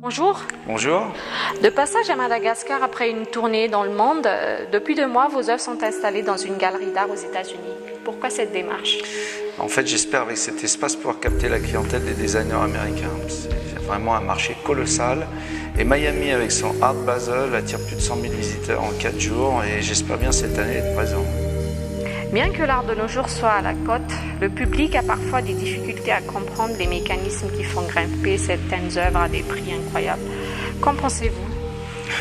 Bonjour. Bonjour. De passage à Madagascar après une tournée dans le monde, depuis 2 mois, vos œuvres sont installées dans une galerie d'art aux États-Unis. Pourquoi cette démarche? En fait, j'espère avec cet espace pouvoir capter la clientèle des designers américains. C'est vraiment un marché colossal. Et Miami, avec son Art Basel, attire plus de 100 000 visiteurs en 4 jours. Et j'espère bien cette année être présent. Bien que l'art de nos jours soit à la cote, le public a parfois des difficultés à comprendre les mécanismes qui font grimper certaines œuvres à des prix incroyables. Qu'en pensez-vous?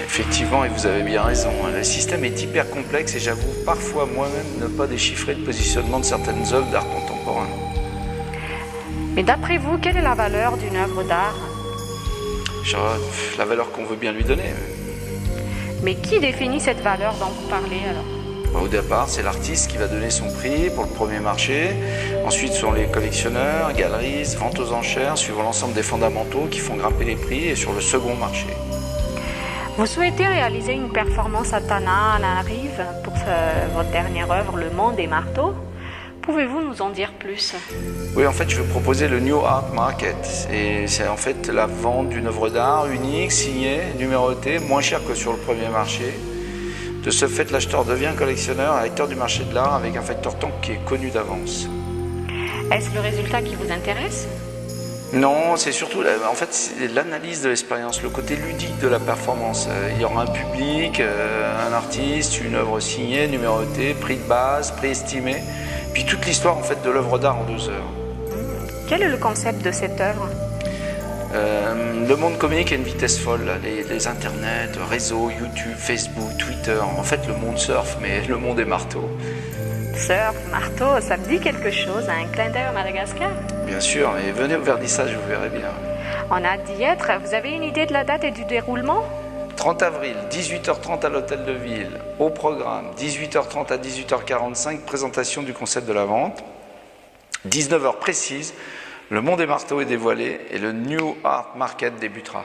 Effectivement, et vous avez bien raison, le système est hyper complexe et j'avoue parfois moi-même ne pas déchiffrer le positionnement de certaines œuvres d'art contemporain. Mais d'après vous, quelle est la valeur d'une œuvre d'art? La valeur qu'on veut bien lui donner. Mais qui définit cette valeur dont vous parlez alors? Au départ, c'est l'artiste qui va donner son prix pour le premier marché. Ensuite, ce sont les collectionneurs, galeristes, ventes aux enchères, suivant l'ensemble des fondamentaux qui font grimper les prix et sur le second marché. Vous souhaitez réaliser une performance à Tananarive pour votre dernière œuvre, Le Monde des Marteaux. Pouvez-vous nous en dire plus? Oui, en fait, je veux proposer le New Art Market. Et c'est en fait la vente d'une œuvre d'art unique, signée, numérotée, moins chère que sur le premier marché. De ce fait, l'acheteur devient collectionneur, acteur du marché de l'art avec un facteur temps qui est connu d'avance. Est-ce le résultat qui vous intéresse? Non, c'est surtout l'analyse de l'expérience, le côté ludique de la performance. Il y aura un public, un artiste, une œuvre signée, numérotée, prix de base, prix estimé, puis toute l'histoire en fait de l'œuvre d'art en 2 heures. Quel est le concept de cette œuvre? Le monde communique à une vitesse folle, les internets, réseaux, YouTube, Facebook, Twitter, en fait le monde surfe, mais le monde est marteau. Surf, marteau, ça me dit quelque chose, un clin d'œil à Madagascar? Bien sûr, et venez au vernissage, vous verrez bien. On a hâte d'y être. Vous avez une idée de la date et du déroulement? 30 avril, 18h30 à l'Hôtel de Ville. Au programme, 18h30 à 18h45, présentation du concept de la vente. 19h précise, le monde des marteaux est dévoilé et le New Art Market débutera.